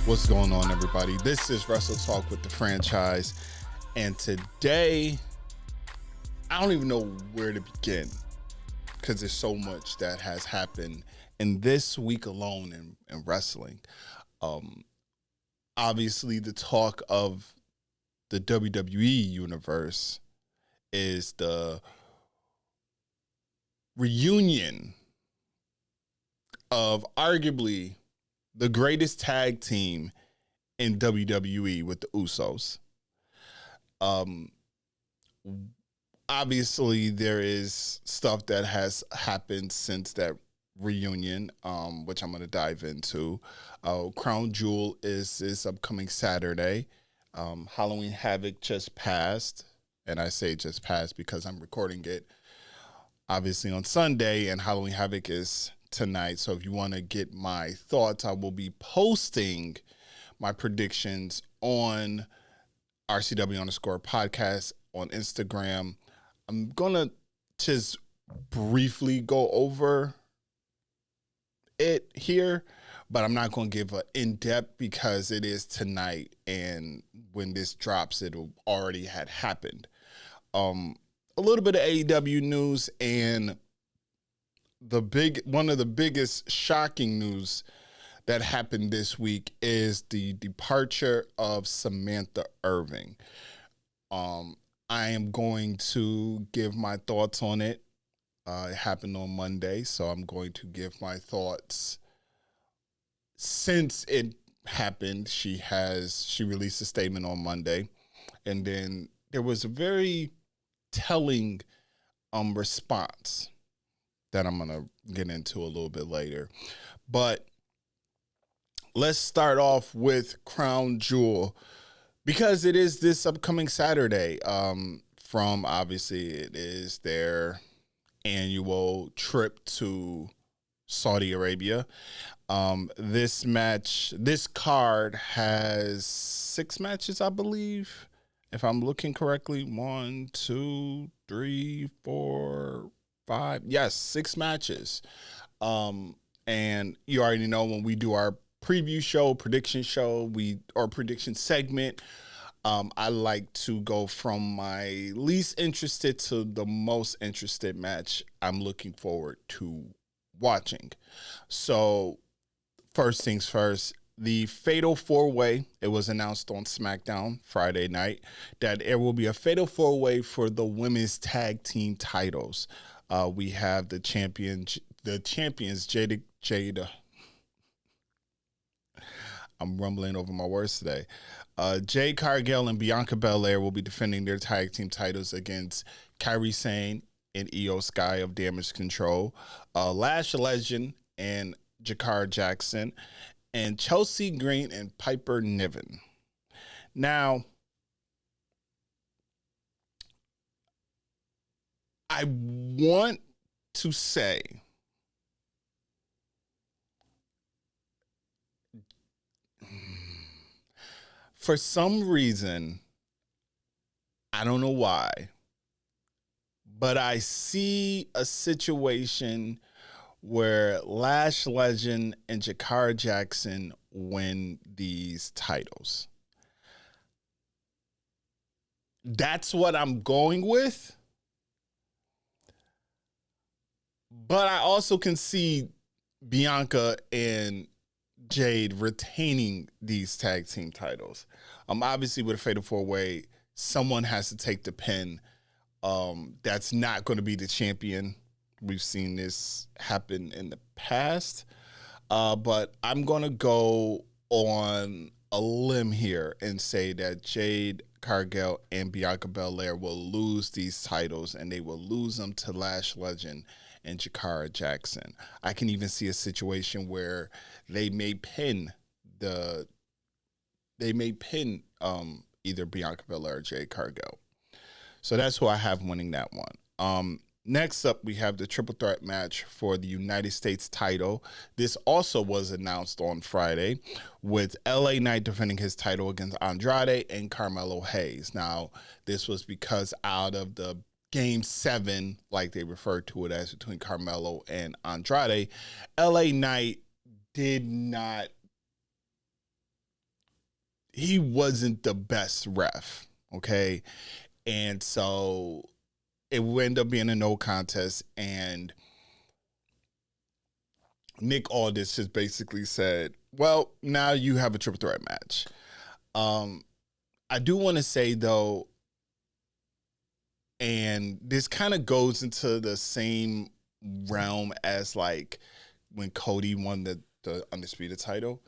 What's going on, everybody? This is Wrestle Talk with the franchise, and today I don't even know where to begin because there's so much that has happened in this week alone in wrestling. Obviously, the talk of the WWE Universe is the reunion of arguably the greatest tag team in WWE with the Usos. Obviously, there is stuff that has happened since that reunion, which I'm going to dive into. Crown Jewel is this upcoming Saturday. Halloween Havoc just passed, and I say just passed because I'm recording it obviously on Sunday, and Halloween Havoc is tonight. So if you want to get my thoughts, I will be posting my predictions on RCW _podcast on Instagram. I'm going to just briefly go over it here, but I'm not going to give an in-depth because it is tonight, and when this drops, it'll already had happened. A little bit of AEW news, and one of the biggest shocking news that happened this week is the departure of Samantha Irvin. I am going to give my thoughts on it. It happened on Monday, so I'm going to give my thoughts since it happened. She released a statement on Monday, and then there was a very telling response that I'm going to get into a little bit later. But let's start off with Crown Jewel, because it is this upcoming Saturday. Obviously, it is their annual trip to Saudi Arabia. This card has 6 matches, I believe, if I'm looking correctly. 1, 2, 3, 4, 5. Yes, 6 matches. And you already know when we do our preview show, prediction segment, I like to go from my least interested to the most interested match I'm looking forward to watching. So first things first, the Fatal 4-Way, it was announced on SmackDown Friday night that there will be a Fatal 4-Way for the women's tag team titles. We have the champions, Jada. I'm rumbling over my words today. Jade Cargill and Bianca Belair will be defending their tag team titles against Kairi Sane and Io Sky of Damage Control, Lash Legend and Jakar Jackson, and Chelsea Green and Piper Niven. Now, I want to say for some reason, I don't know why, but I see a situation where Lash Legend and Jakar Jackson win these titles. That's what I'm going with. But I also can see Bianca and Jade retaining these tag team titles. Obviously, with a Fatal 4-Way, someone has to take the pin. That's not going to be the champion. We've seen this happen in the past. But I'm going to go on a limb here and say that Jade Cargill and Bianca Belair will lose these titles, and they will lose them to Lash Legend and Jakara Jackson. I can even see a situation where they may pin either Bianca Belair or Jade Cargill. So that's who I have winning that one. Next up, we have the triple threat match for the United States title. This also was announced on Friday, with LA Knight defending his title against Andrade and Carmelo Hayes. Now, this was because out of the Game 7, like they referred to it as, between Carmelo and Andrade, LA Knight did not he wasn't the best ref, okay? And so it would end up being a no contest, and Nick Aldis just basically said, well, now you have a triple threat match. I do want to say, though, and this kind of goes into the same realm as like when Cody won the Undisputed title,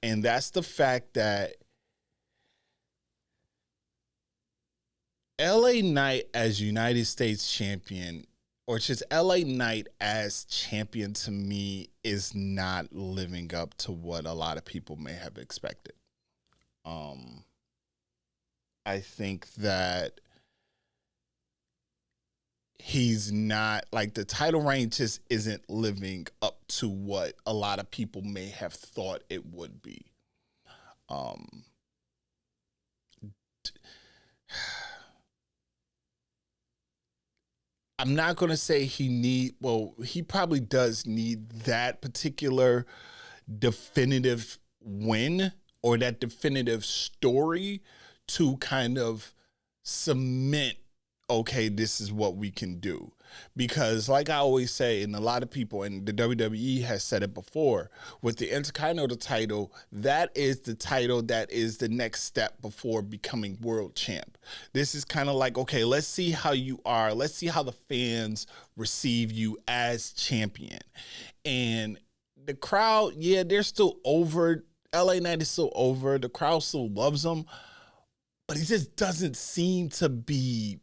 and that's the fact that LA Knight as United States champion, or just LA Knight as champion, to me is not living up to what a lot of people may have expected. I think that he's not, like, the title reign just isn't living up to what a lot of people may have thought it would be. I'm not going to say he probably does need that particular definitive win or that definitive story to kind of cement, okay, this is what we can do. Because like I always say, and a lot of people, and the WWE has said it before, with the Intercontinental title, that is the title that is the next step before becoming world champ. This is kind of like, okay, let's see how you are. Let's see how the fans receive you as champion. And the crowd, yeah, they're still over. LA Knight is still over. The crowd still loves him. But he just doesn't seem to be...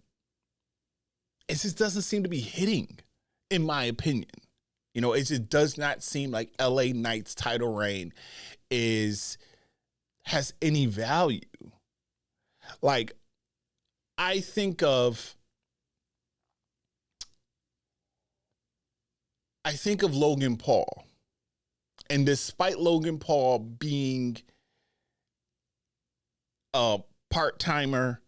It just doesn't seem to be hitting, in my opinion. You know, it just does not seem like LA Knight's title reign has any value. Like, I think of Logan Paul. And despite Logan Paul being a part-timer,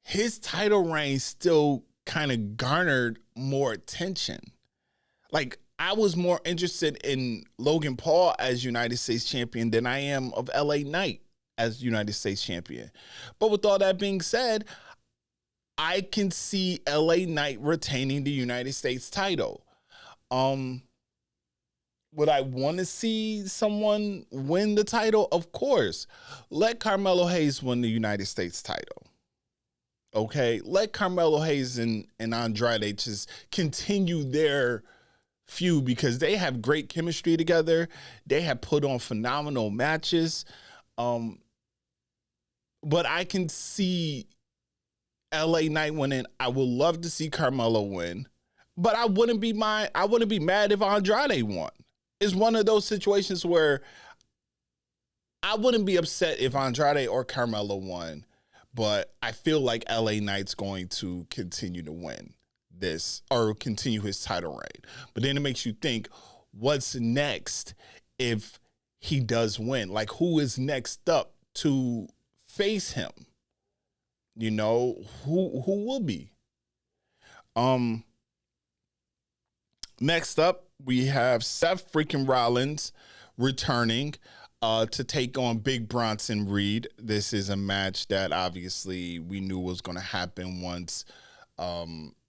his title reign still kind of garnered more attention. Like, I was more interested in Logan Paul as United States champion than I am of LA Knight as United States champion. But with all that being said, I can see LA Knight retaining the United States title. Would I want to see someone win the title? Of course. Let Carmelo Hayes win the United States title. Okay, let Carmelo Hayes and Andrade just continue their feud because they have great chemistry together. They have put on phenomenal matches. But I can see LA Knight winning. I would love to see Carmelo win, but I wouldn't be mad if Andrade won. It's one of those situations where I wouldn't be upset if Andrade or Carmelo won. But I feel like LA Knight's going to continue to win this or continue his title reign. But then it makes you think, what's next if he does win? Like, who is next up to face him? You know, who will be? Next up, we have Seth freaking Rollins returning to take on Big Bronson Reed. This is a match that obviously we knew was going to happen once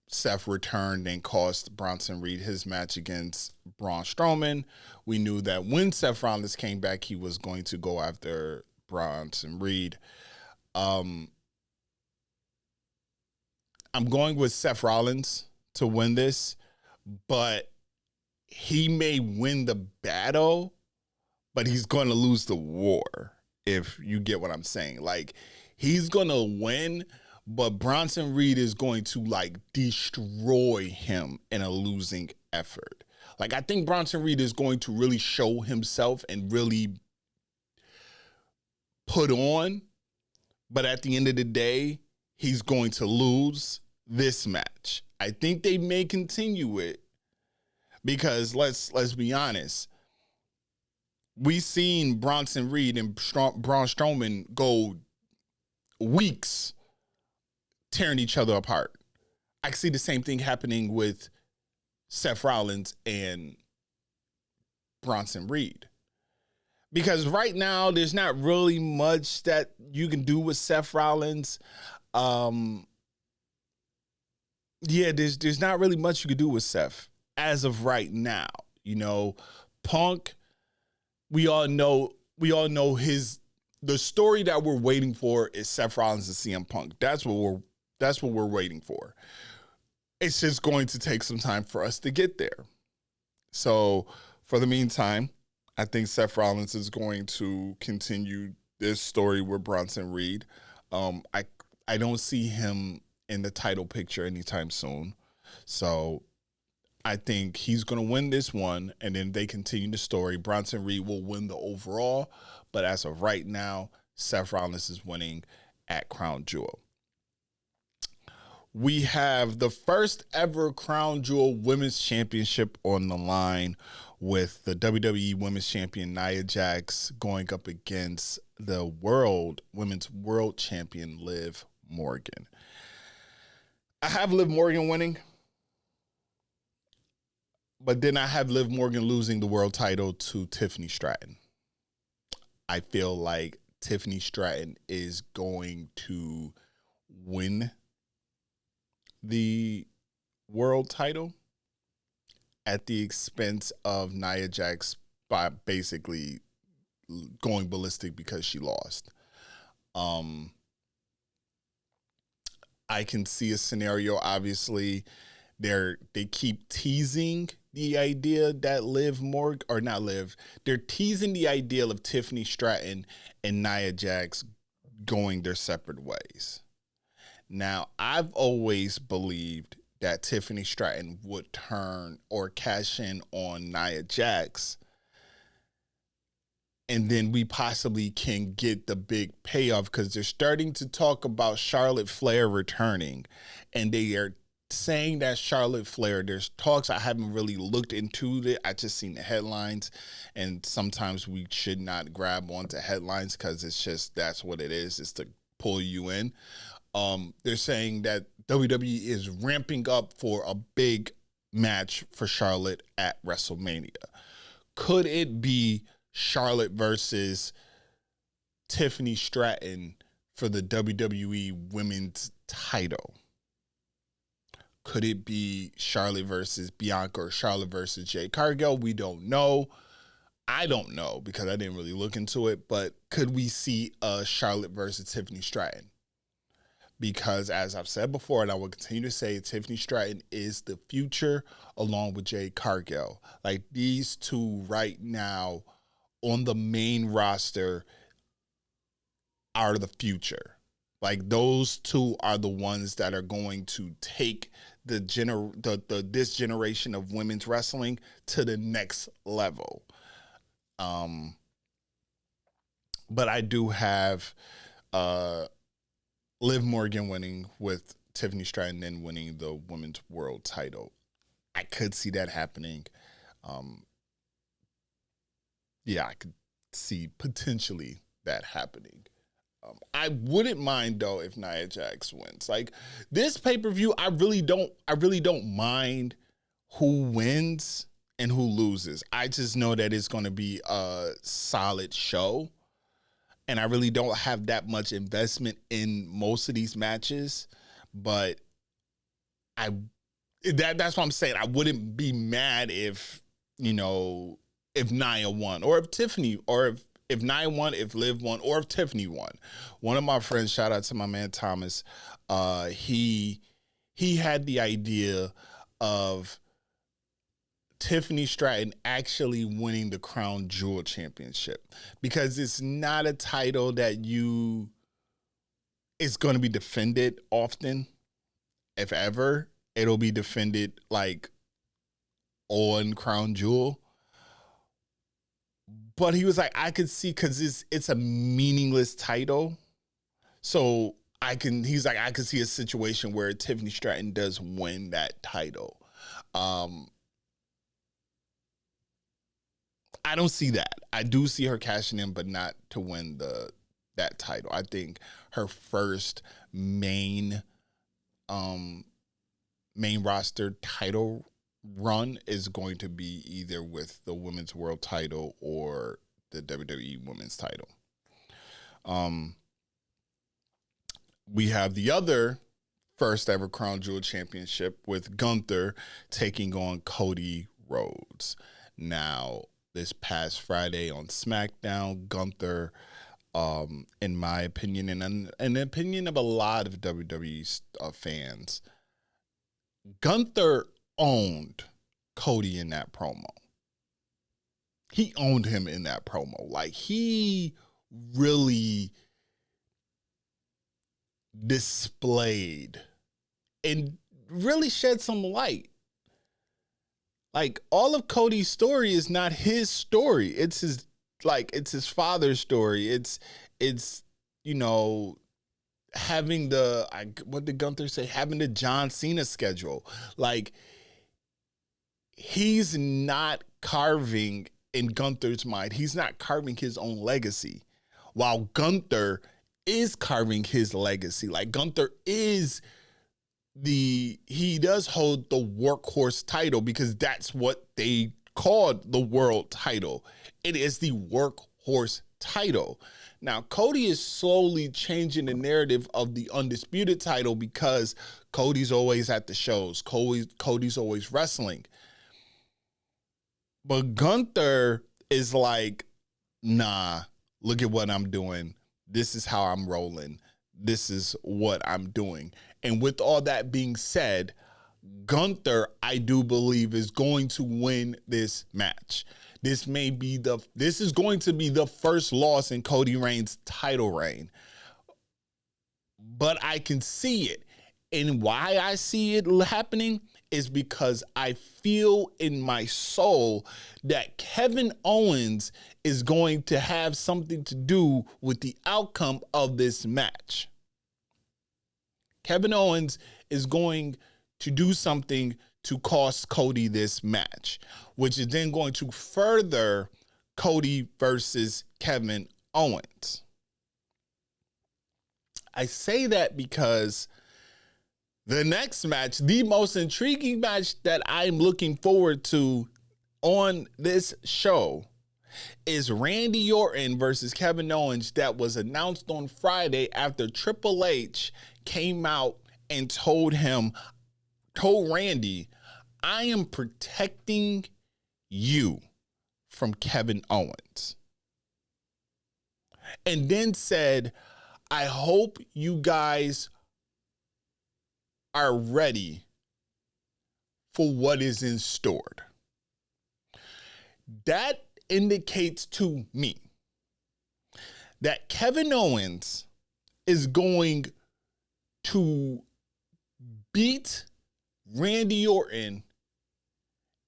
Seth returned and cost Bronson Reed his match against Braun Strowman. We knew that when Seth Rollins came back, he was going to go after Bronson Reed. I'm going with Seth Rollins to win this, but he may win the battle, but he's going to lose the war, if you get what I'm saying. Like, he's going to win, but Bronson Reed is going to, like, destroy him in a losing effort. Like, I think Bronson Reed is going to really show himself and really put on, but at the end of the day, he's going to lose this match. I think they may continue it because let's be honest. We seen Bronson Reed and Braun Strowman go weeks tearing each other apart. I see the same thing happening with Seth Rollins and Bronson Reed. because right now there's not really much that you can do with Seth Rollins. Um, yeah, there's not really much you can do with Seth as of right now. You know, Punk, we all know the story that we're waiting for is Seth Rollins and CM Punk. That's what we're waiting for. It's just going to take some time for us to get there. So for the meantime, I think Seth Rollins is going to continue this story with Bronson Reed. I don't see him in the title picture anytime soon. So I think he's going to win this one, and then they continue the story. Bronson Reed will win the overall, but as of right now, Seth Rollins is winning at Crown Jewel. We have the first ever Crown Jewel Women's Championship on the line with the WWE Women's Champion Nia Jax going up against the Women's World Champion Liv Morgan. I have Liv Morgan winning, but then I have Liv Morgan losing the world title to Tiffany Stratton. I feel like Tiffany Stratton is going to win the world title at the expense of Nia Jax by basically going ballistic because she lost. I can see a scenario, obviously, they keep teasing the idea that they're teasing the idea of Tiffany Stratton and Nia Jax going their separate ways. Now, I've always believed that Tiffany Stratton would turn or cash in on Nia Jax, and then we possibly can get the big payoff because they're starting to talk about Charlotte Flair returning, and they are saying that Charlotte Flair, there's talks. I haven't really looked into it. I just seen the headlines, and sometimes we should not grab onto headlines because it's just, that's what it is. It's to pull you in. They're saying that WWE is ramping up for a big match for Charlotte at WrestleMania. Could it be Charlotte versus Tiffany Stratton for the WWE Women's title? Could it be Charlotte versus Bianca or Charlotte versus Jade Cargill? We don't know. I don't know because I didn't really look into it, but could we see a Charlotte versus Tiffany Stratton? Because as I've said before, and I will continue to say, Tiffany Stratton is the future along with Jade Cargill. Like, these two right now on the main roster are the future. Like, those two are the ones that are going to take this generation of women's wrestling to the next level. But I do have Liv Morgan winning with Tiffany Stratton then winning the women's world title. I could see that happening. I could see potentially that happening. I wouldn't mind though if Nia Jax wins. Like, this pay-per-view, I really don't mind who wins and who loses. I just know that it's going to be a solid show. And I really don't have that much investment in most of these matches, but that's what I'm saying. I wouldn't be mad if Nia won, or if Tiffany, or if Nia won, if Liv won, or if Tiffany won. One of my friends, shout out to my man Thomas, he had the idea of Tiffany Stratton actually winning the Crown Jewel Championship, because it's not a title that it's going to be defended often. If ever, it'll be defended like on Crown Jewel. But he was like, I could see, because it's a meaningless title. So I could see a situation where Tiffany Stratton does win that title. I don't see that. I do see her cashing in, but not to win that title. I think her first main roster title run is going to be either with the women's world title or the WWE Women's title. We have the other first ever Crown Jewel Championship with Gunther taking on Cody Rhodes. Now, this past Friday on SmackDown, Gunther, in my opinion, and in the opinion of a lot of WWE fans, Gunther owned Cody in that promo. He owned him in that promo. Like, he really displayed and really shed some light. Like, all of Cody's story is not his story. It's his father's story. It's you know, having what did Gunther say? Having the John Cena schedule. Like, he's not carving, in Gunther's mind, he's not carving his own legacy, while Gunther is carving his legacy. Like, Gunther is he does hold the workhorse title, because that's what they called the world title. It is the workhorse title. Now, Cody is slowly changing the narrative of the undisputed title, because Cody's always at the shows. Cody's always wrestling. But Gunther is like, nah, look at what I'm doing. This is how I'm rolling. This is what I'm doing. And with all that being said, Gunther, I do believe, is going to win this match. This is going to be the first loss in Cody Rhodes' title reign. But I can see it. And why I see it happening is because I feel in my soul that Kevin Owens is going to have something to do with the outcome of this match. Kevin Owens is going to do something to cost Cody this match, which is then going to further Cody versus Kevin Owens. I say that because the next match, the most intriguing match that I'm looking forward to on this show, is Randy Orton versus Kevin Owens, that was announced on Friday after Triple H came out and told Randy, I am protecting you from Kevin Owens. And then said, I hope you guys are ready for what is in store. That indicates to me that Kevin Owens is going to beat Randy Orton,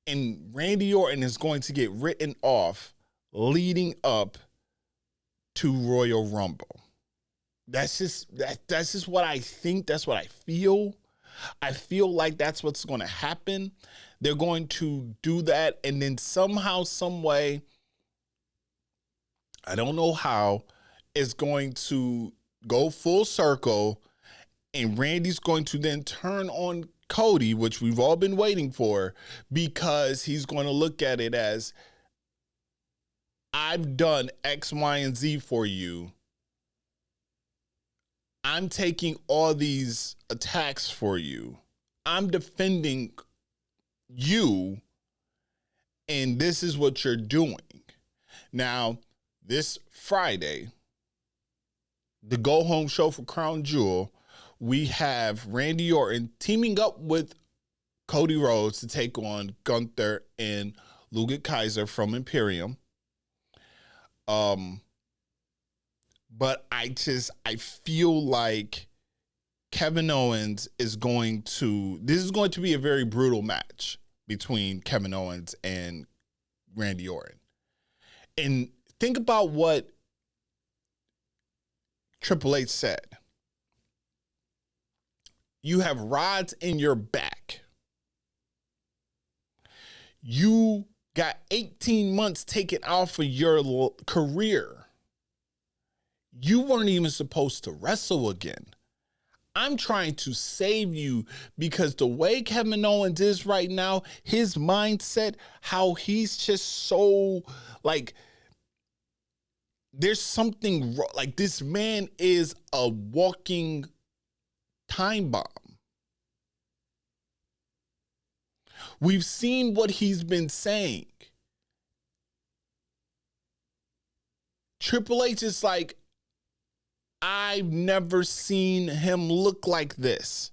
and Randy Orton is going to get written off leading up to Royal Rumble. That's just what I think. That's what I feel. I feel like that's what's going to happen. They're going to do that, and then somehow, some way, I don't know how, it's going to go full circle, and Randy's going to then turn on Cody, which we've all been waiting for, because he's going to look at it as, I've done X, Y, and Z for you. I'm taking all these attacks for you. I'm defending you, and this is what you're doing. Now, this Friday, the go-home show for Crown Jewel, we have Randy Orton teaming up with Cody Rhodes to take on Gunther and Luger Kaiser from Imperium. But I feel like Kevin Owens is this is going to be a very brutal match between Kevin Owens and Randy Orton. And think about what Triple H said. You have rods in your back. You got 18 months taken off of your career. You weren't even supposed to wrestle again. I'm trying to save you, because the way Kevin Owens is right now, his mindset, how he's just so, like, there's something wrong. Like, this man is a walking time bomb. We've seen what he's been saying. Triple H is like, I've never seen him look like this.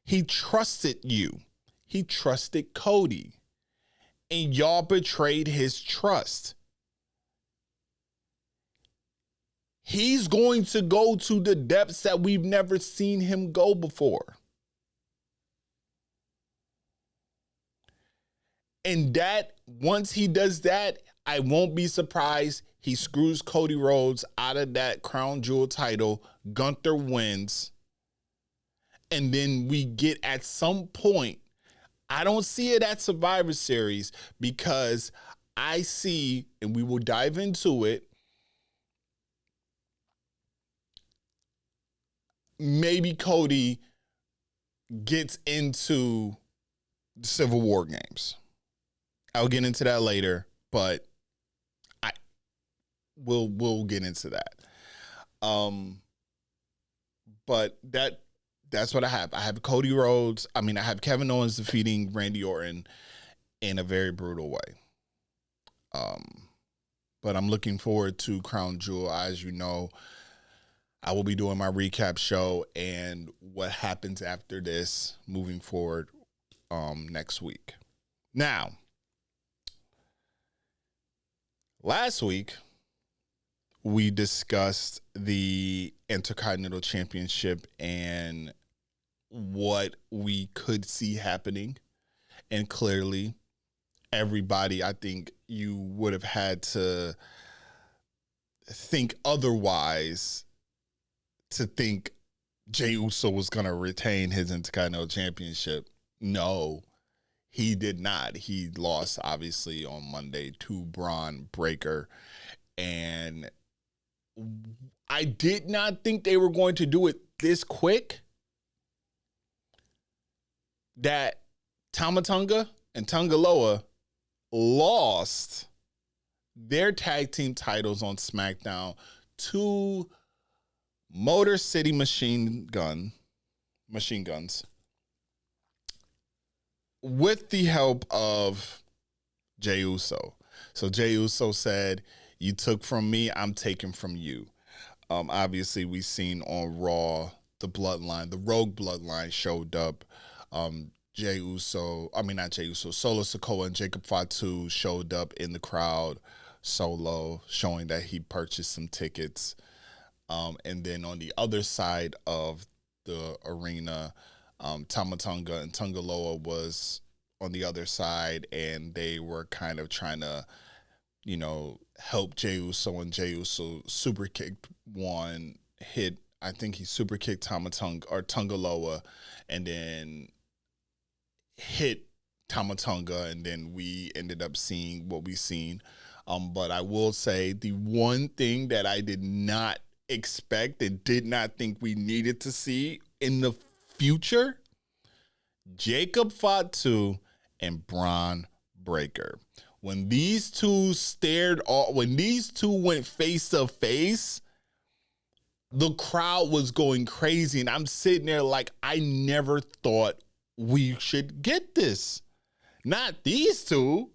He trusted you. He trusted Cody. And y'all betrayed his trust. He's going to go to the depths that we've never seen him go before. And that, once he does that, I won't be surprised he screws Cody Rhodes out of that crown jewel title. Gunther wins. And then we get at some point, I don't see it at Survivor Series, because I see, and we will dive into it, maybe Cody gets into the Civil War games. I'll get into that later, but we'll get into that. But that's what I have. I have Cody Rhodes. I have Kevin Owens defeating Randy Orton in a very brutal way. But I'm looking forward to Crown Jewel. As you know, I will be doing my recap show and what happens after this moving forward next week. Now, last week, we discussed the Intercontinental Championship and what we could see happening. And clearly, everybody, I think you would have had to think otherwise to think Jey Uso was going to retain his Intercontinental Championship. No, he did not. He lost, obviously, on Monday to Braun Breaker. And I did not think they were going to do it this quick. That Tama Tonga and Tonga Loa lost their tag team titles on SmackDown to Motor City Machine Guns with the help of Jey Uso. So Jey Uso said, "You took from me, I'm taking from you." Obviously, we seen on Raw, the Rogue Bloodline showed up. Solo Sikoa and Jacob Fatu showed up in the crowd solo, showing that he purchased some tickets. And then on the other side of the arena, Tama Tonga and Tonga Loa was on the other side, and they were kind of trying to, help Jey Uso, and Jey Uso super kicked one hit. I think he super kicked Tonga Loa, and then hit Tama Tonga, and then we ended up seeing what we seen. But I will say the one thing that I did not expect and did not think we needed to see in the future, Jacob Fatu and Braun Breaker. When these two went face to face, the crowd was going crazy. And I'm sitting there like, I never thought we should get this. Not these two,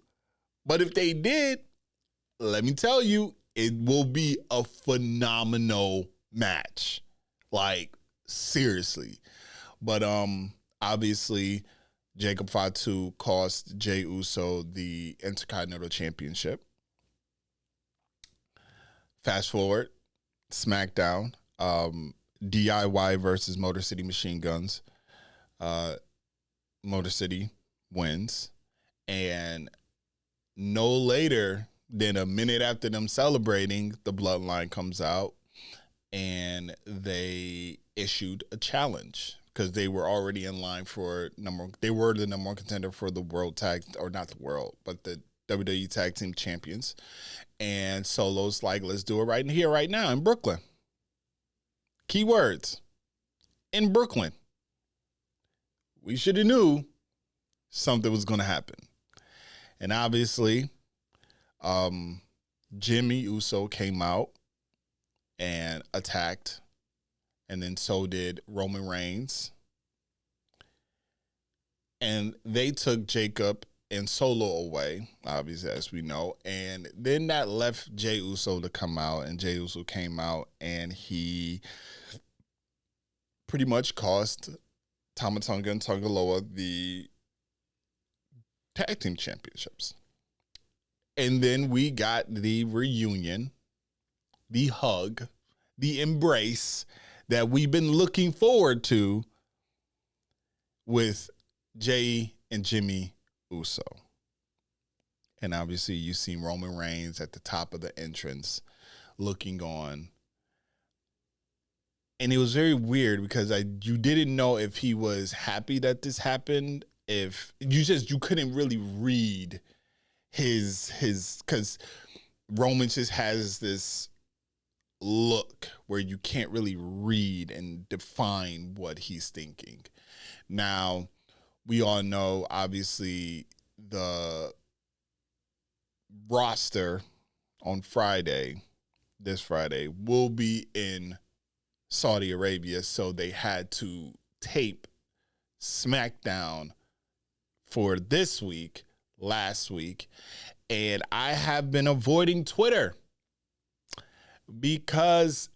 but if they did, let me tell you, it will be a phenomenal match. Like, seriously. But obviously, Jacob Fatu cost Jey Uso the Intercontinental Championship. Fast forward, SmackDown, DIY versus Motor City Machine Guns. Motor City wins. And no later than a minute after them celebrating, the Bloodline comes out and they issued a challenge, because they were already in line for they were the number one contender for the world tag, or not the world, but the WWE Tag Team Champions. And Solo's like, let's do it right in here, right now in Brooklyn. Keywords, in Brooklyn. We should have knew something was going to happen. And obviously, Jimmy Uso came out and attacked, and then so did Roman Reigns. And they took Jacob and Solo away, obviously, as we know. And then that left Jey Uso to come out, and Jey Uso came out, and he pretty much cost Tama Tonga and Tonga Loa the tag team championships. And then we got the reunion, the hug, the embrace that we've been looking forward to with Jey and Jimmy Uso. And obviously you see Roman Reigns at the top of the entrance looking on. And it was very weird because you didn't know if he was happy that this happened, if you couldn't really read his because Roman just has this look where you can't really read and define what he's thinking. Now, we all know, obviously, the roster on this Friday, will be in Saudi Arabia, so they had to tape SmackDown for this week, last week, and I have been avoiding Twitter because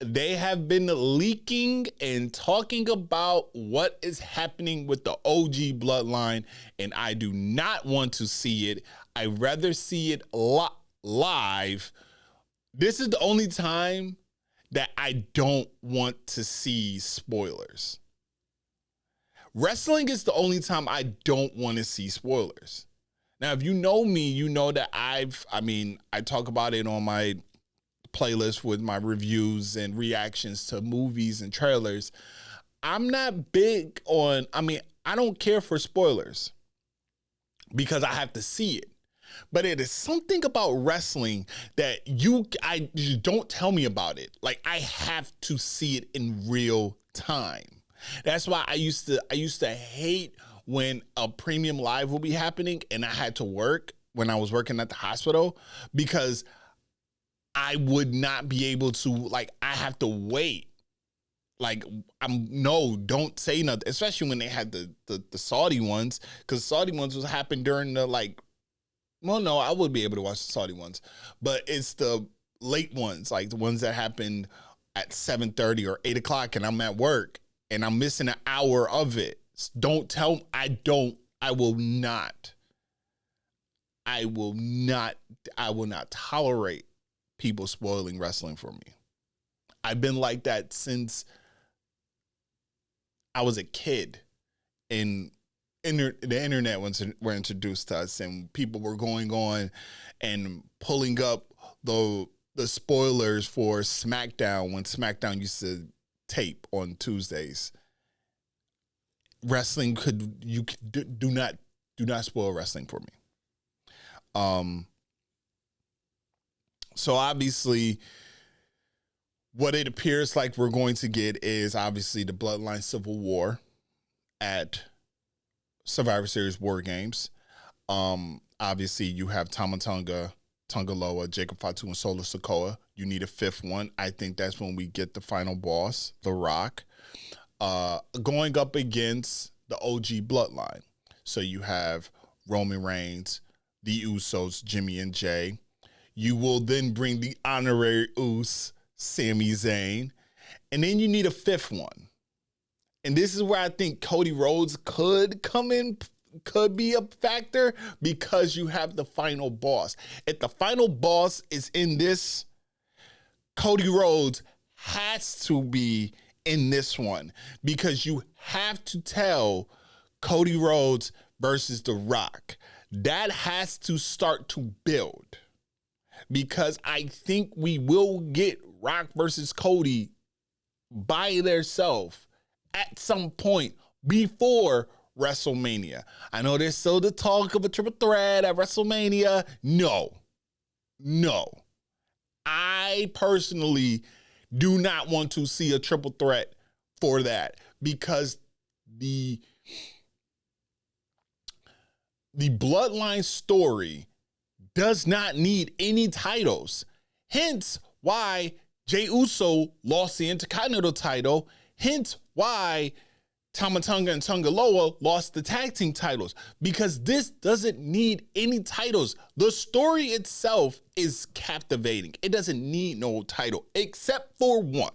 they have been leaking and talking about what is happening with the OG bloodline, and I do not want to see it. I'd rather see it live. This is the only time that I don't want to see spoilers. Wrestling is the only time I don't want to see spoilers. Now, if you know me, you know that I talk about it on my playlist with my reviews and reactions to movies and trailers. I'm not big on, I don't care for spoilers because I have to see it. But it is something about wrestling that you don't tell me about it. Like, I have to see it in real time. That's why I used to hate when a premium live will be happening and I had to work when I was working at the hospital, because I would not be able to, I have to wait. Don't say nothing, especially when they had the Saudi ones, because Saudi ones was happened during the, I would be able to watch the Saudi ones, but it's the late ones, like the ones that happened at 7:30 or 8 o'clock, and I'm at work and I'm missing an hour of it. I will not tolerate people spoiling wrestling for me. I've been like that since I was a kid, and the internet were introduced to us, and people were going on and pulling up the spoilers for SmackDown when SmackDown used to tape on Tuesdays. Wrestling do not spoil wrestling for me. So obviously, what it appears like we're going to get is obviously the Bloodline Civil War at Survivor Series War Games. Obviously, you have Tama Tonga, Tonga Loa, Jacob Fatu, and Solo Sikoa. You need a fifth one. I think that's when we get the final boss, The Rock, going up against the OG bloodline. So you have Roman Reigns, the Usos, Jimmy and Jey. You will then bring the honorary Us, Sami Zayn. And then you need a fifth one. And this is where I think Cody Rhodes could come in, could be a factor, because you have the final boss. If the final boss is in this, Cody Rhodes has to be in this one, because you have to tell Cody Rhodes versus The Rock. That has to start to build, because I think we will get Rock versus Cody by themselves at some point before WrestleMania. I know there's still the talk of a triple threat at WrestleMania. No. I personally do not want to see a triple threat for that, because the Bloodline story does not need any titles. Hence why Jey Uso lost the Intercontinental title. Hence why Tama Tonga and Tonga Loa lost the tag team titles, because this doesn't need any titles. The story itself is captivating. It doesn't need no title except for one.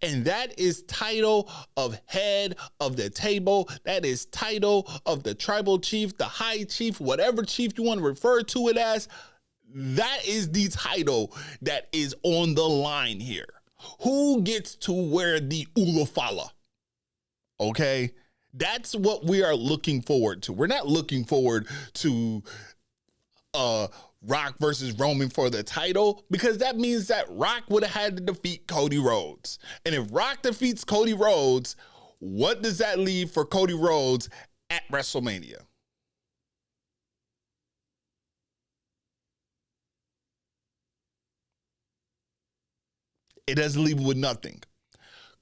And that is title of head of the table. That is title of the tribal chief, the high chief, whatever chief you want to refer to it as. That is the title that is on the line here. Who gets to wear the Ulafala? Okay, that's what we are looking forward to. We're not looking forward to Rock versus Roman for the title, because that means that Rock would have had to defeat Cody Rhodes. And if Rock defeats Cody Rhodes, what does that leave for Cody Rhodes at WrestleMania? It doesn't leave with nothing.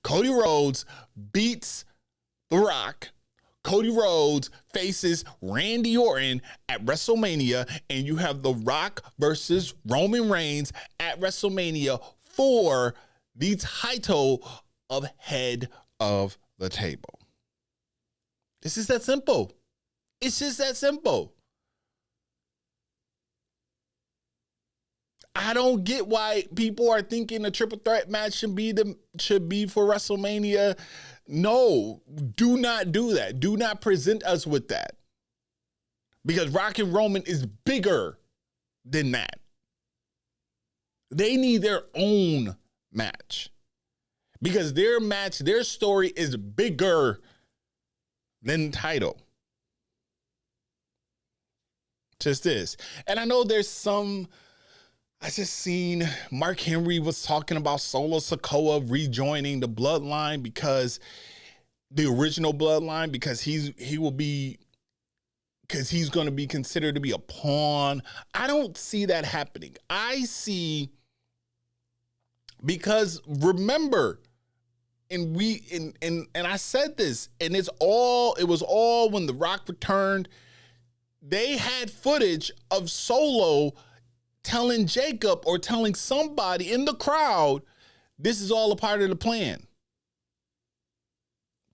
Cody Rhodes beats The Rock. Cody Rhodes faces Randy Orton at WrestleMania, and you have The Rock versus Roman Reigns at WrestleMania for the title of head of the table. It's just that simple. It's just that simple. I don't get why people are thinking a triple threat match should be for WrestleMania. No, do not do that. Do not present us with that. Because Rock and Roman is bigger than that. They need their own match. Because their match, their story is bigger than the title. Just this. And I know there's some... I just seen Mark Henry was talking about Solo Sikoa rejoining the bloodline, because the original bloodline, because he's going to be considered to be a pawn. I don't see that happening. I see, because remember, and I said this, and it was all when The Rock returned. They had footage of Solo telling Jacob or telling somebody in the crowd, this is all a part of the plan.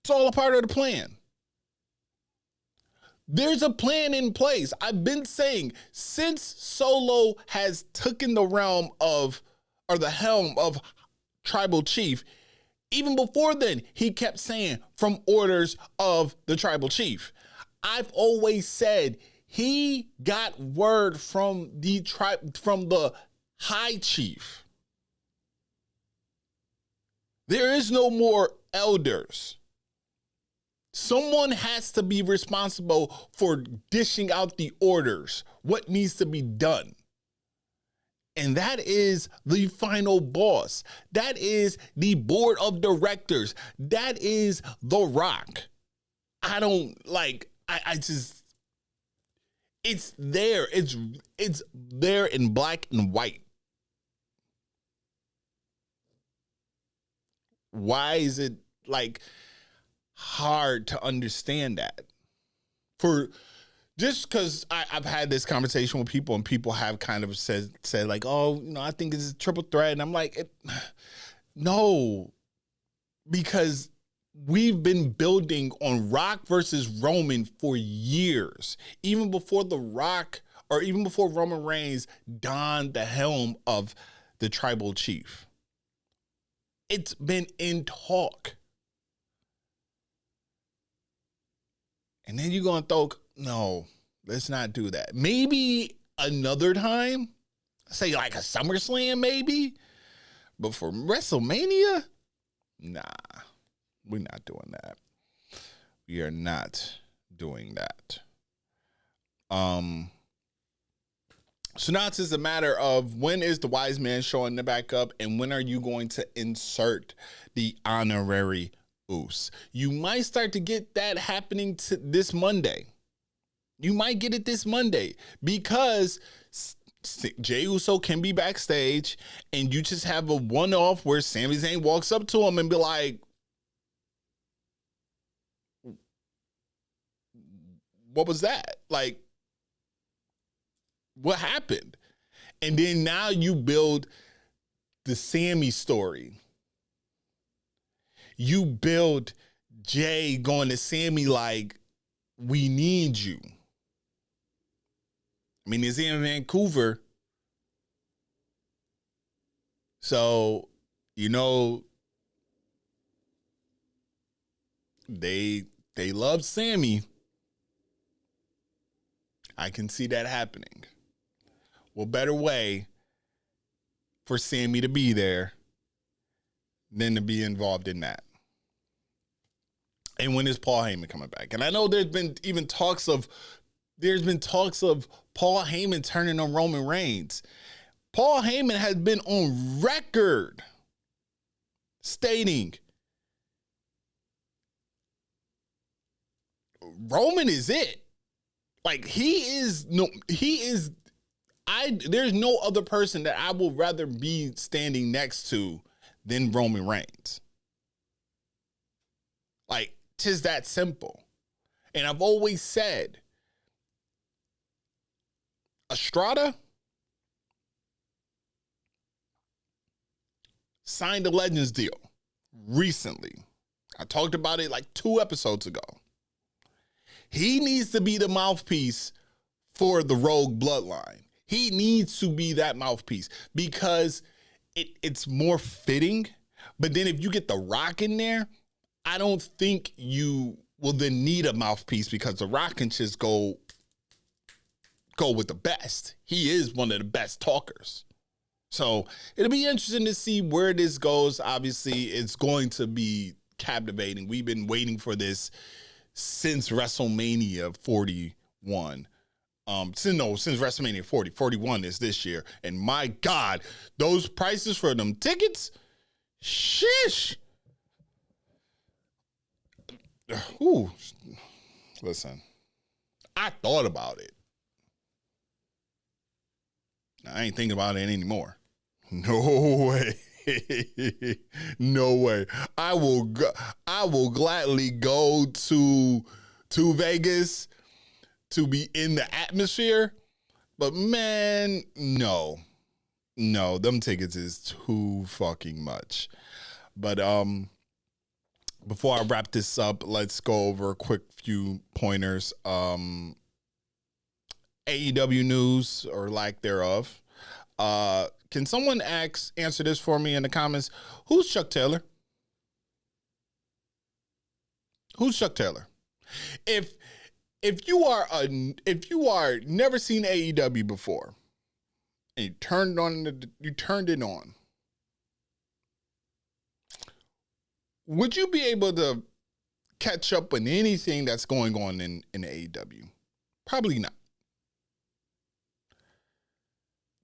It's all a part of the plan. There's a plan in place. I've been saying since Solo has taken the realm of, or the helm of tribal chief, even before then, he kept saying from orders of the tribal chief. I've always said he got word from the high chief. There is no more elders. Someone has to be responsible for dishing out the orders, what needs to be done. And that is the final boss. That is the board of directors. That is The Rock. It's there. It's there in black and white. Why is it hard to understand that? Just because I've had this conversation with people, and people have kind of said I think it's a triple threat. And I'm like, no, because we've been building on Rock versus Roman for years, even before The Rock, or even before Roman Reigns donned the helm of the tribal chief. It's been in talk. And then you're going to throw, no, let's not do that. Maybe another time, say like a SummerSlam maybe, but for WrestleMania, nah. We're not doing that. We are not doing that. So now it's just a matter of, when is the wise man showing the back up, and when are you going to insert the honorary Usos? You might start to get that happening this Monday. You might get it this Monday, because Jey Uso can be backstage, and you just have a one-off where Sami Zayn walks up to him and be like, what was that? what happened. And then now you build the Sammy story. You build Jay going to Sammy like, we need you. I mean, it's in Vancouver. So, you know, they love Sammy. I can see that happening. What better way for Sammy to be there than to be involved in that? And when is Paul Heyman coming back? And I know there's been talks of Paul Heyman turning on Roman Reigns. Paul Heyman has been on record stating Roman is it. Like, there's no other person that I would rather be standing next to than Roman Reigns. Like, 'tis that simple. And I've always said, Estrada signed a Legends deal recently. I talked about it like 2 episodes ago. He needs to be the mouthpiece for the Rogue Bloodline. He needs to be that mouthpiece because it's more fitting. But then if you get The Rock in there, I don't think you will then need a mouthpiece because The Rock can just go with the best. He is one of the best talkers. So it'll be interesting to see where this goes. Obviously, it's going to be captivating. We've been waiting for this since WrestleMania 41. Since WrestleMania 40. 41 is this year. And my God, those prices for them tickets, shish. Ooh, listen, I thought about it. I ain't thinking about it anymore. No way. No way. I will gladly go to Vegas to be in the atmosphere. But man, no, them tickets is too fucking much. But before I wrap this up, let's go over a quick few pointers. AEW news or lack thereof. Can someone answer this for me in the comments? Who's Chuck Taylor? Who's Chuck Taylor? If you are never seen AEW before and you turned it on, would you be able to catch up on anything that's going on in AEW? Probably not.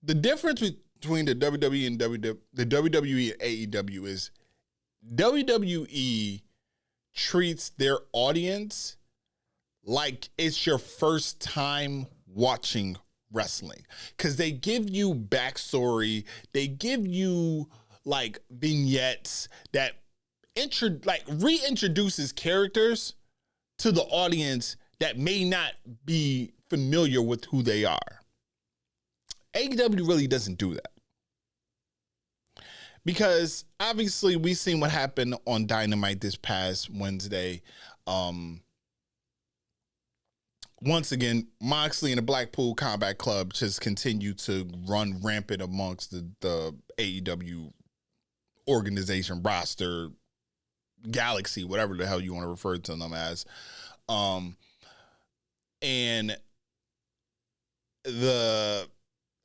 The difference between the WWE and the WWE and AEW is WWE treats their audience like it's your first time watching wrestling because they give you backstory, they give you like vignettes that reintroduces characters to the audience that may not be familiar with who they are. AEW really doesn't do that. Because obviously we've seen what happened on Dynamite this past Wednesday. Once again, Moxley and the Blackpool Combat Club just continue to run rampant amongst the AEW organization, roster, galaxy, whatever the hell you want to refer to them as. And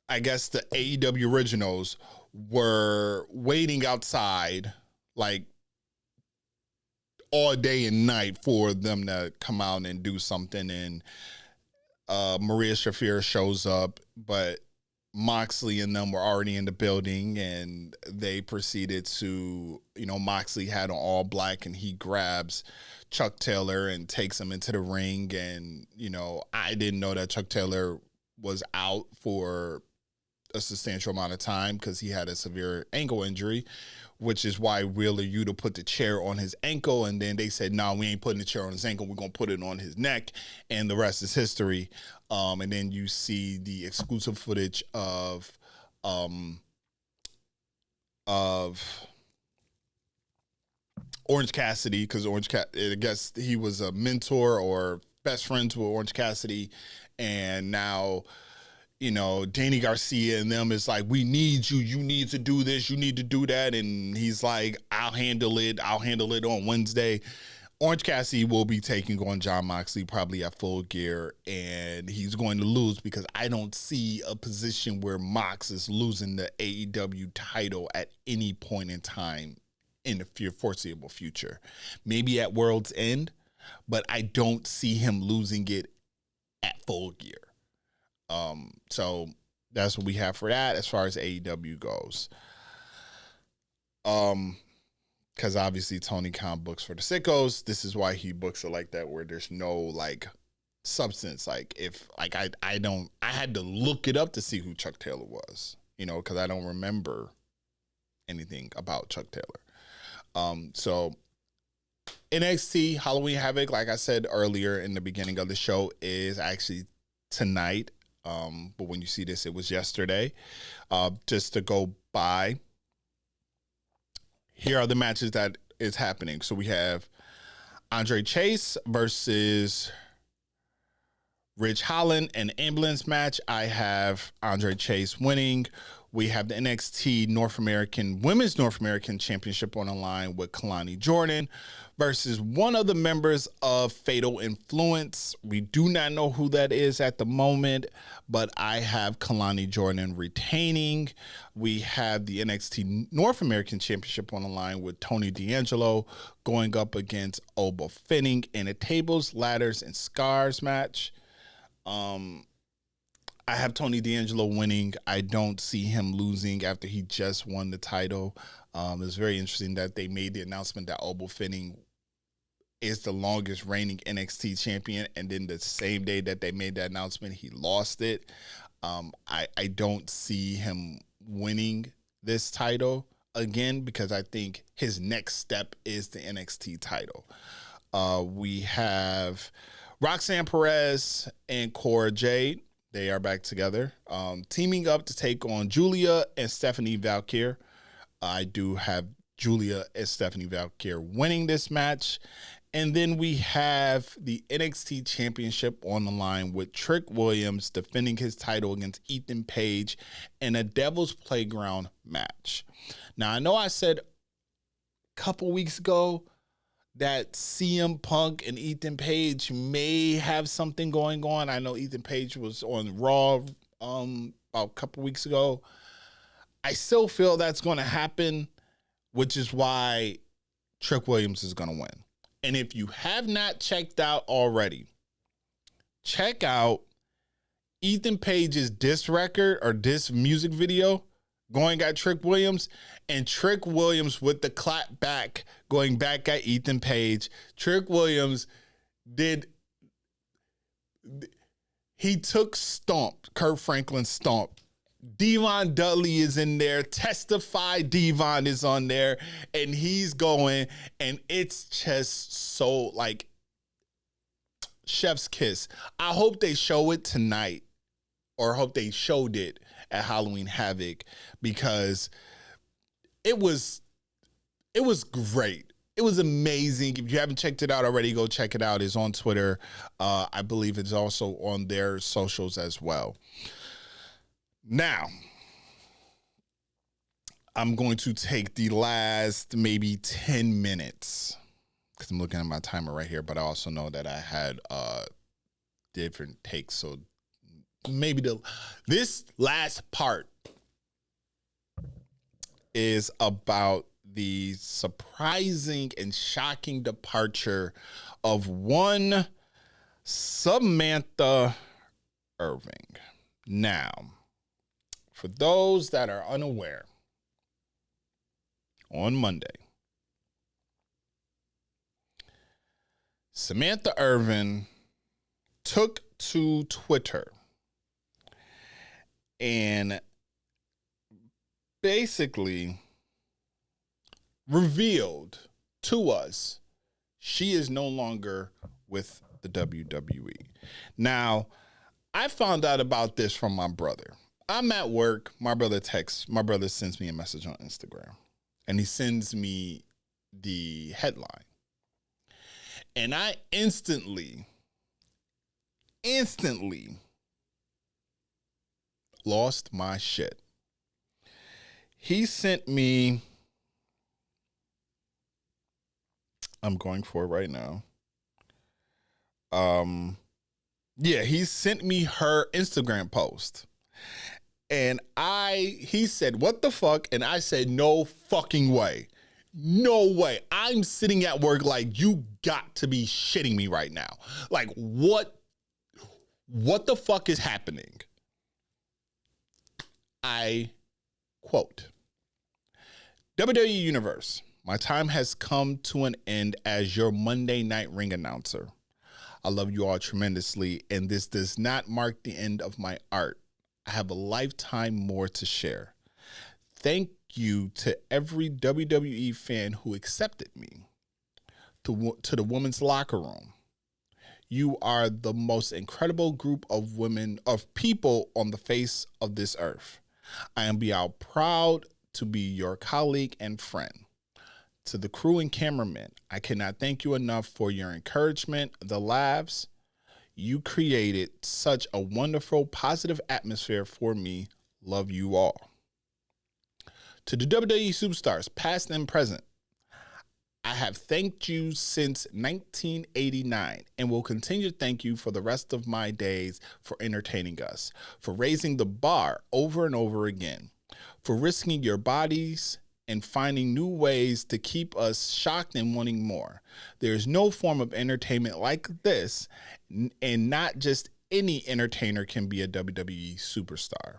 I guess the AEW originals were waiting outside like all day and night for them to come out and do something. And Maria Shafir shows up, but Moxley and them were already in the building and they proceeded to, Moxley had on all black and he grabs Chuck Taylor and takes him into the ring. And, I didn't know that Chuck Taylor was out for a substantial amount of time because he had a severe ankle injury, which is why Wheeler Yuta put the chair on his ankle. And then they said, no, we ain't putting the chair on his ankle. We're going to put it on his neck. And the rest is history. And then you see the exclusive footage um, of Orange Cassidy, because I guess he was a mentor or best friends with Orange Cassidy, and now, you know, Danny Garcia and them is like, we need you. You need to do this. You need to do that. And he's like, I'll handle it. I'll handle it on Wednesday. Orange Cassidy will be taking on Jon Moxley probably at Full Gear, and he's going to lose because I don't see a position where Mox is losing the AEW title at any point in time in the foreseeable future. Maybe at World's End, but I don't see him losing it at Full Gear. So that's what we have for that as far as AEW goes. Because obviously Tony Khan books for the sickos. This is why he books it like that, where there's no like substance. Like if like I had to look it up to see who Chuck Taylor was, you know, because I don't remember anything about Chuck Taylor. So NXT Halloween Havoc, like I said earlier in the beginning of the show, is actually tonight. But when you see this, it was yesterday. Just to go by, here are the matches that is happening. So we have Andre Chase versus Ridge Holland, an ambulance match. I have Andre Chase winning. We have the NXT Women's North American Championship on the line with Kalani Jordan versus one of the members of Fatal Influence. We do not know who that is at the moment, but I have Kalani Jordan retaining. We have the NXT North American Championship on the line with Tony D'Angelo going up against Oba Fenning in a tables, ladders, and scars match. I have Tony D'Angelo winning. I don't see him losing after he just won the title. It's very interesting that they made the announcement that Oba Fenning is the longest reigning NXT champion, and then the same day that they made that announcement, he lost it. I don't see him winning this title again because I think his next step is the NXT title. We have Roxanne Perez and Cora Jade. They are back together, teaming up to take on Julia and Stephanie Valkyrie. I do have Julia and Stephanie Valkyrie winning this match. And then we have the NXT Championship on the line with Trick Williams defending his title against Ethan Page in a Devil's Playground match. Now, I know I said a couple weeks ago that CM Punk and Ethan Page may have something going on. I know Ethan Page was on Raw about a couple weeks ago. I still feel that's going to happen, which is why Trick Williams is going to win. And if you have not checked out already, check out Ethan Page's diss record or diss music video going at Trick Williams, and Trick Williams with the clap back going back at Ethan Page. Trick Williams he took Stomp, Kurt Franklin's Stomp. Devon Dudley is in there. Testify Devon is on there, and he's going, and it's just so like chef's kiss. I hope they show it tonight, or hope they showed it at Halloween Havoc, because it was great. It was amazing. If you haven't checked it out already, go check it out. It's on Twitter. I believe it's also on their socials as well. Now, I'm going to take the last maybe 10 minutes because I'm looking at my timer right here, but I also know that I had different takes. So maybe this last part is about the surprising and shocking departure of one Samantha Irvin. Now, for those that are unaware, on Monday, Samantha Irvin took to Twitter and basically revealed to us she is no longer with the WWE. Now, I found out about this from my brother. I'm at work. My brother sends me a message on Instagram, and he sends me the headline. And I instantly lost my shit. He sent me, I'm going for it right now. Yeah, he sent me her Instagram post. And he said, what the fuck? And I said, no fucking way. No way. I'm sitting at work like, you got to be shitting me right now. Like, what the fuck is happening? I quote, WWE Universe, my time has come to an end as your Monday Night Ring announcer. I love you all tremendously, and this does not mark the end of my art. I have a lifetime more to share. Thank you to every WWE fan who accepted me, to the women's locker room. You are the most incredible group of people on the face of this earth. I am beyond proud to be your colleague and friend. To the crew and cameramen, I cannot thank you enough for your encouragement, the laughs. You created such a wonderful, positive atmosphere for me. Love you all. To the WWE superstars, past and present, I have thanked you since 1989 and will continue to thank you for the rest of my days for entertaining us, for raising the bar over and over again, for risking your bodies and finding new ways to keep us shocked and wanting more. There is no form of entertainment like this, and not just any entertainer can be a WWE superstar.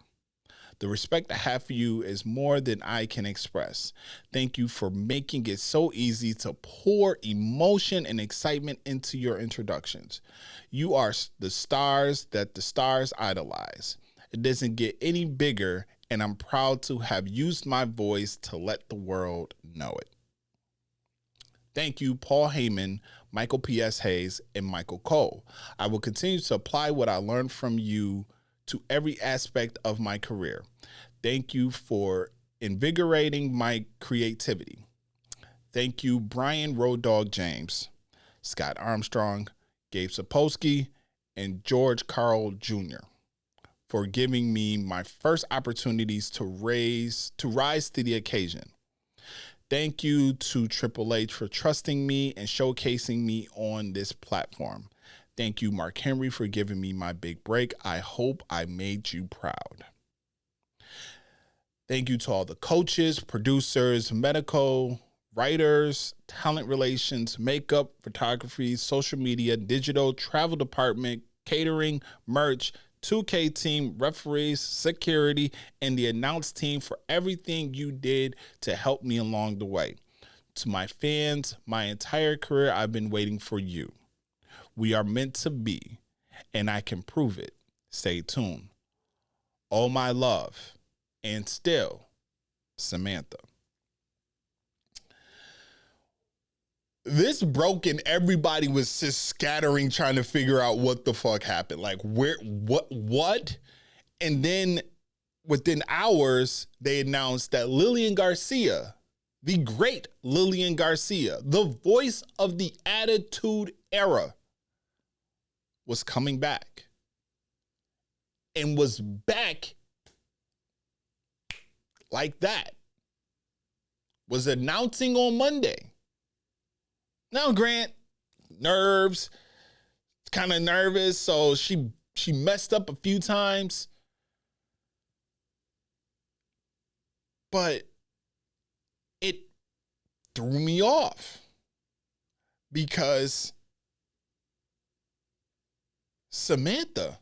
The respect I have for you is more than I can express. Thank you for making it so easy to pour emotion and excitement into your introductions. You are the stars that the stars idolize. It doesn't get any bigger, and I'm proud to have used my voice to let the world know it. Thank you, Paul Heyman, Michael P.S. Hayes, and Michael Cole. I will continue to apply what I learned from you to every aspect of my career. Thank you for invigorating my creativity. Thank you, Brian Road Dogg James, Scott Armstrong, Gabe Sapolsky, and George Carl Jr. for giving me my first opportunities to rise to the occasion. Thank you to Triple H for trusting me and showcasing me on this platform. Thank you, Mark Henry, for giving me my big break. I hope I made you proud. Thank you to all the coaches, producers, medical, writers, talent relations, makeup, photography, social media, digital, travel department, catering, merch, 2K team, referees, security, and the announce team for everything you did to help me along the way. To my fans, my entire career, I've been waiting for you. We are meant to be, and I can prove it. Stay tuned. All my love, and still, Samantha. This broke and everybody was just scattering, trying to figure out what the fuck happened. Like, what? And then within hours, they announced that Lillian Garcia, the great Lillian Garcia, the voice of the Attitude Era, was coming back. And was back like that. Was announcing on Monday. Now, Grant, nerves, kind of nervous, so she messed up a few times. But it threw me off because Samantha,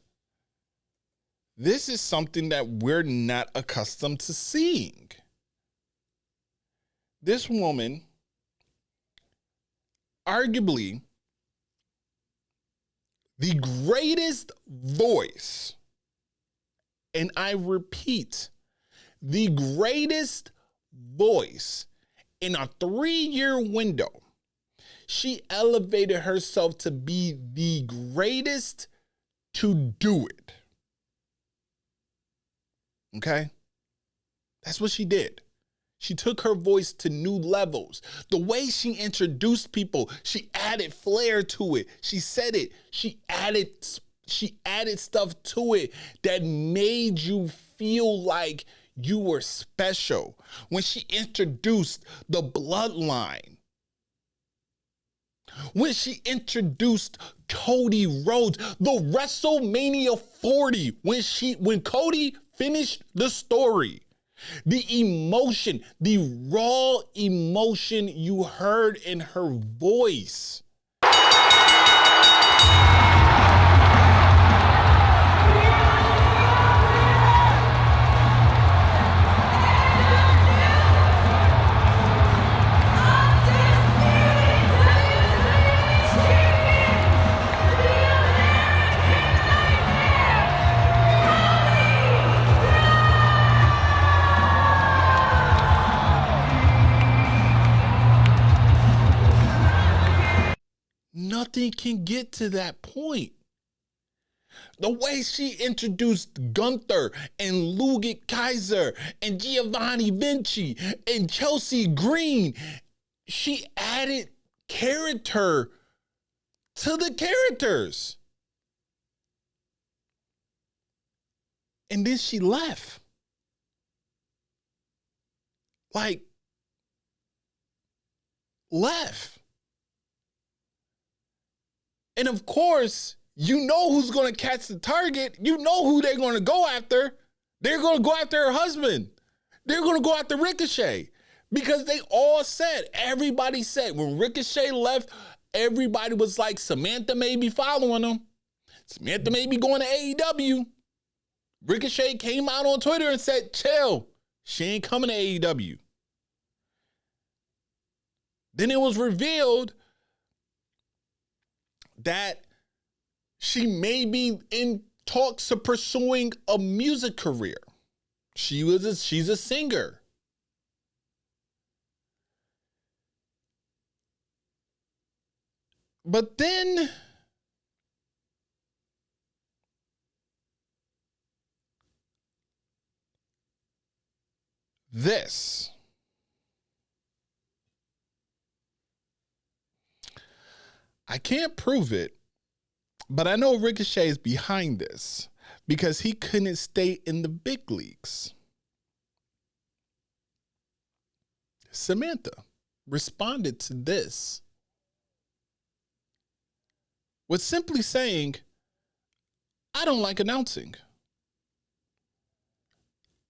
this is something that we're not accustomed to seeing. This woman, arguably the greatest voice, and I repeat, the greatest voice in a 3-year window. She elevated herself to be the greatest to do it. Okay? That's what she did. She took her voice to new levels. The way she introduced people, she added flair to it. She said it. She added stuff to it that made you feel like you were special. When she introduced the bloodline, when she introduced Cody Rhodes, the WrestleMania 40, when Cody finished the story, the emotion, the raw emotion you heard in her voice. Nothing can get to that point. The way she introduced Gunther and Luger Kaiser and Giovanni Vinci and Chelsea Green, she added character to the characters. And then she left. Left. And of course, you know who's going to catch the target. You know who they're going to go after. They're going to go after her husband. They're going to go after Ricochet. Because they all said, everybody said, when Ricochet left, everybody was like, Samantha may be following him. Samantha may be going to AEW. Ricochet came out on Twitter and said, chill. She ain't coming to AEW. Then it was revealed that she may be in talks of pursuing a music career. She's a singer. But then this. I can't prove it, but I know Ricochet is behind this because he couldn't stay in the big leagues. Samantha responded to this with simply saying, I don't like announcing.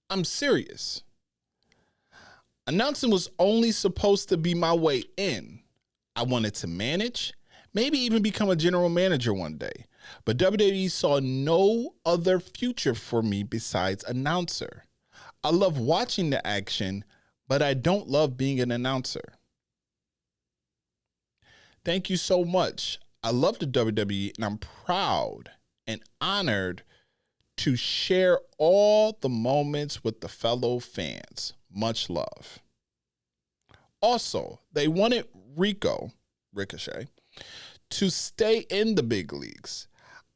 I'm serious. Announcing was only supposed to be my way in. I wanted to manage, maybe even become a general manager one day. But WWE saw no other future for me besides announcer. I love watching the action, but I don't love being an announcer. Thank you so much. I love the WWE, and I'm proud and honored to share all the moments with the fellow fans. Much love. Also, they wanted Ricochet, to stay in the big leagues.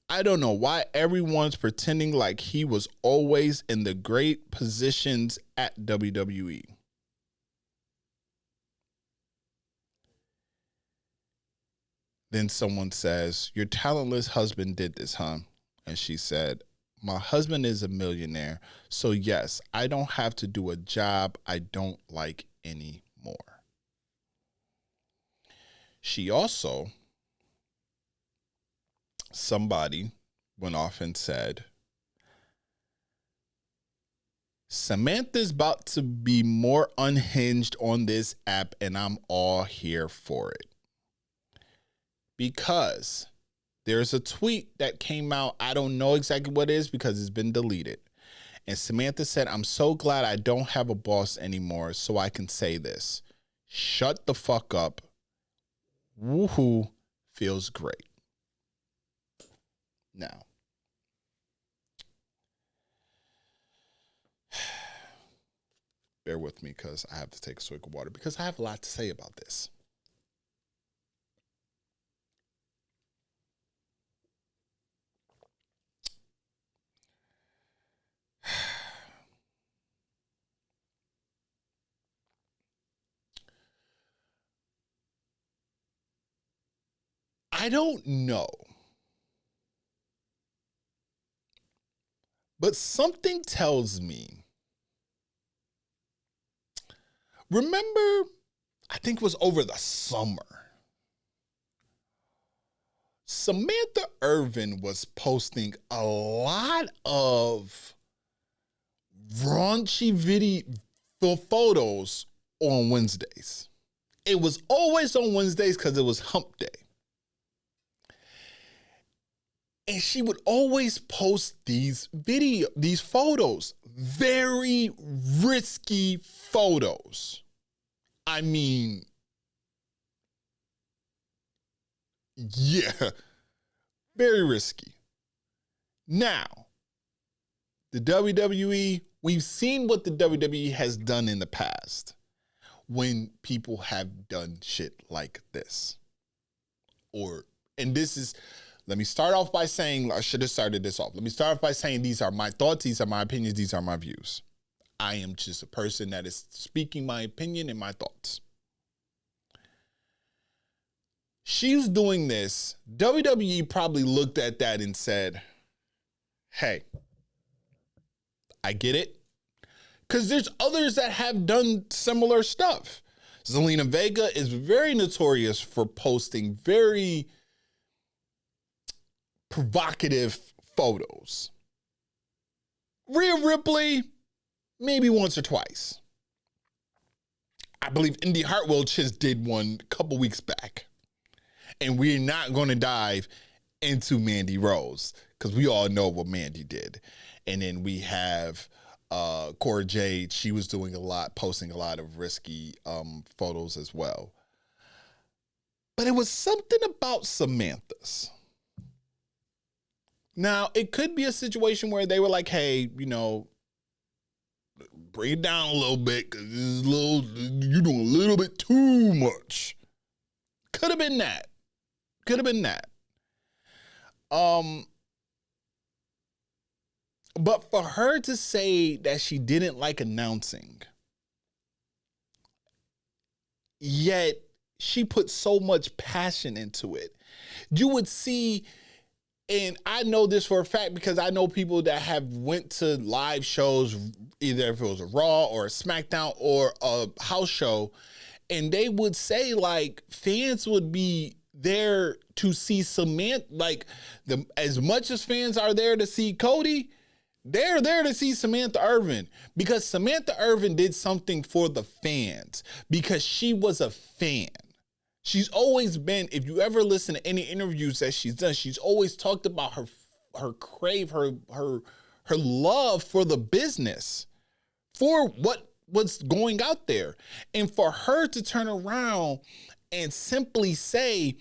I don't know why everyone's pretending like he was always in the great positions at WWE. Then someone says, your talentless husband did this, huh? And she said, my husband is a millionaire, so yes, I don't have to do a job I don't like anymore. She also, somebody went off and said, Samantha's about to be more unhinged on this app, and I'm all here for it. Because there's a tweet that came out. I don't know exactly what it is because it's been deleted. And Samantha said, I'm so glad I don't have a boss anymore so I can say this. Shut the fuck up. Woohoo feels great. Now, bear with me because I have to take a swig of water because I have a lot to say about this. I don't know, but something tells me, remember, I think it was over the summer, Samantha Irvin was posting a lot of raunchy photos on Wednesdays. It was always on Wednesdays because it was hump day. And she would always post these photos, very risky photos. I mean, yeah, very risky. Now, the WWE, we've seen what the WWE has done in the past when people have done shit like this. Let me start off by saying, I should have started this off. Let me start off by saying these are my thoughts, these are my opinions, these are my views. I am just a person that is speaking my opinion and my thoughts. She's doing this. WWE probably looked at that and said, hey, I get it. Because there's others that have done similar stuff. Zelina Vega is very notorious for posting very provocative photos. Rhea Ripley, maybe once or twice. I believe Indy Hartwell just did one a couple weeks back. And we're not going to dive into Mandy Rose because we all know what Mandy did. And then we have Cora Jade. She was doing posting a lot of risky photos as well. But it was something about Samantha's. Now, it could be a situation where they were like, hey, bring it down a little bit because you're doing a little bit too much. Could have been that. But for her to say that she didn't like announcing, yet she put so much passion into it, you would see, and I know this for a fact because I know people that have went to live shows, either if it was a Raw or a SmackDown or a house show, and they would say like fans would be there to see Samantha, as much as fans are there to see Cody, they're there to see Samantha Irvin because Samantha Irvin did something for the fans because she was a fan. She's always been, if you ever listen to any interviews that she's done, she's always talked about her crave, her love for the business, for what was going out there. And for her to turn around and simply say,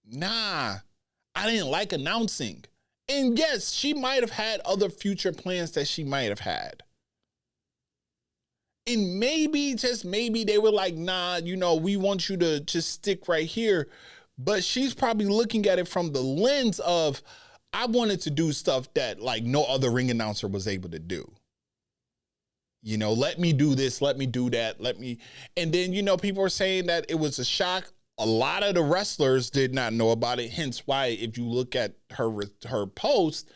nah, I didn't like announcing. And yes, she might have had other future plans that she might have had. And maybe, just maybe, they were like, nah, we want you to just stick right here. But she's probably looking at it from the lens of, I wanted to do stuff that like no other ring announcer was able to do. Let me do this, let me do that, and then, people are saying that it was a shock. A lot of the wrestlers did not know about it. Hence why, if you look at her post,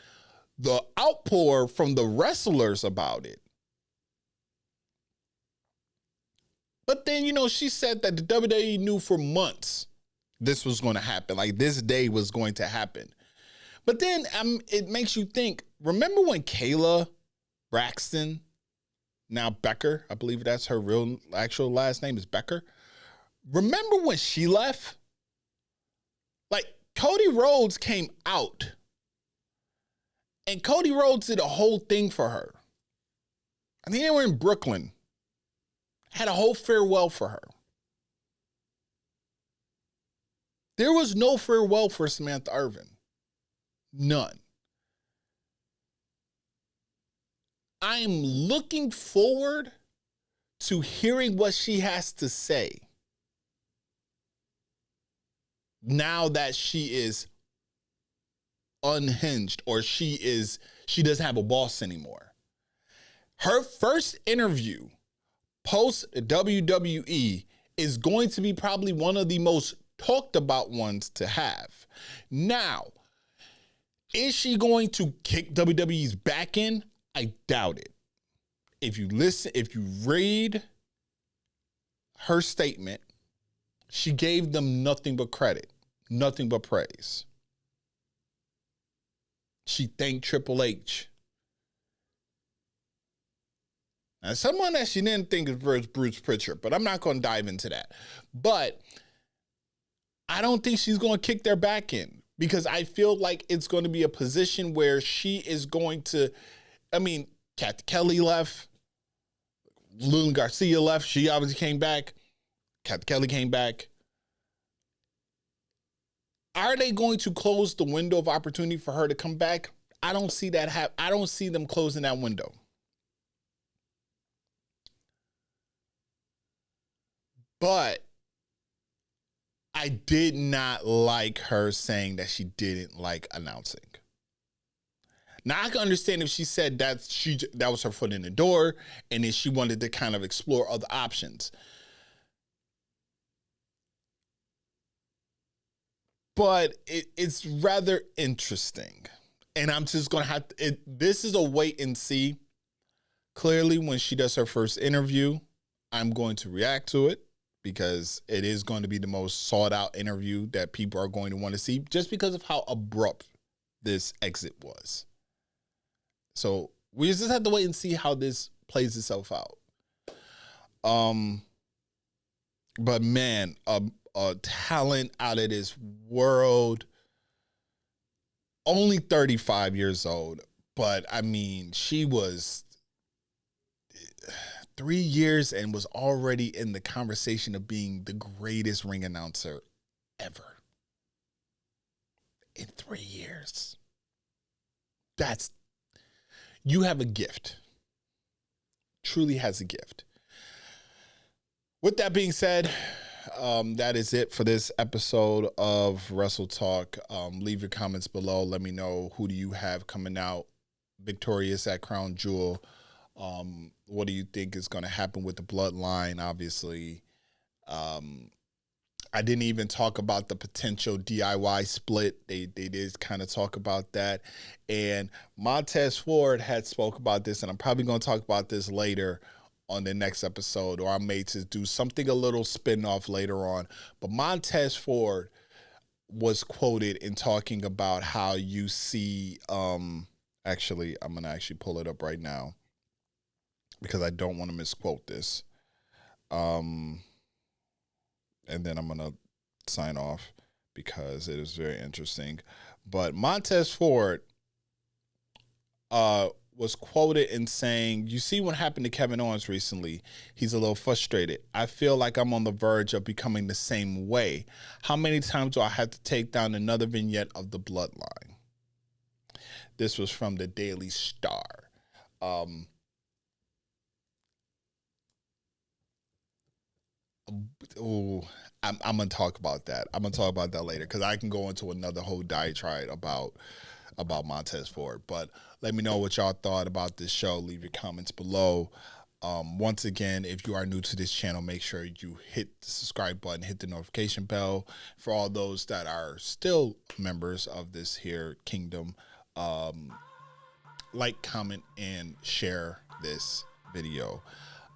the outpour from the wrestlers about it. But then, she said that the WWE knew for months this was going to happen. Like this day was going to happen. But then it makes you think, remember when Kayla Braxton, now Becker, I believe that's her actual last name is Becker. Remember when she left? Like Cody Rhodes came out and Cody Rhodes did a whole thing for her. I think they were in Brooklyn. Had a whole farewell for her. There was no farewell for Samantha Irvin. None. I am looking forward to hearing what she has to say now that she is unhinged or she doesn't have a boss anymore. Her first interview post WWE is going to be probably one of the most talked about ones to have. Now, is she going to kick WWE's back in? I doubt it. If you read her statement, she gave them nothing but credit, nothing but praise. She thanked Triple H. Now, someone that she didn't think was Bruce Pritchard, but I'm not going to dive into that. But I don't think she's going to kick their back in, because I feel like it's going to be a position where she is going to, I mean, Kathy Kelly left, Lillian Garcia left, she obviously came back, Kathy Kelly came back. Are they going to close the window of opportunity for her to come back? I don't see that I don't see them closing that window. But I did not like her saying that she didn't like announcing. Now, I can understand if she said that was her foot in the door and then she wanted to kind of explore other options. But it's rather interesting. And I'm just going to have to, this is a wait and see. Clearly, when she does her first interview, I'm going to react to it, because it is going to be the most sought out interview that people are going to want to see, just because of how abrupt this exit was. So we just have to wait and see how this plays itself out. But man, a talent out of this world, only 35 years old, but I mean, she was 3 years and was already in the conversation of being the greatest ring announcer ever. In 3 years. You have a gift. Truly has a gift. With that being said, that is it for this episode of Wrestle Talk. Leave your comments below. Let me know, who do you have coming out victorious at Crown Jewel? What do you think is going to happen with the bloodline? Obviously, I didn't even talk about the potential DIY split. They did kind of talk about that. And Montez Ford had spoke about this, and I'm probably going to talk about this later on the next episode, or I may just do something a little spin-off later on. But Montez Ford was quoted in talking about how you see, actually, I'm going to actually pull it up right now, because I don't want to misquote this. And then I'm going to sign off, because it is very interesting. But Montez Ford was quoted in saying, "You see what happened to Kevin Owens recently. He's a little frustrated. I feel like I'm on the verge of becoming the same way. How many times do I have to take down another vignette of the bloodline?" This was from the Daily Star. I'm going to talk about that. I'm going to talk about that later, because I can go into another whole diatribe about Montez Ford. But let me know what y'all thought about this show. Leave your comments below. Once again, if you are new to this channel, make sure you hit the subscribe button, hit the notification bell. For all those that are still members of this here kingdom, like, comment, and share this video.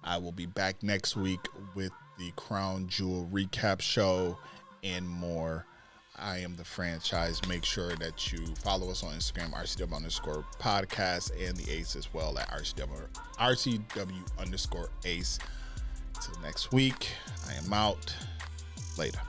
I will be back next week with the Crown Jewel recap show and more. I am the franchise. Make sure that you follow us on Instagram, RCW_podcast, and the Ace as well at RCW_Ace. Till next week, I am out. Later.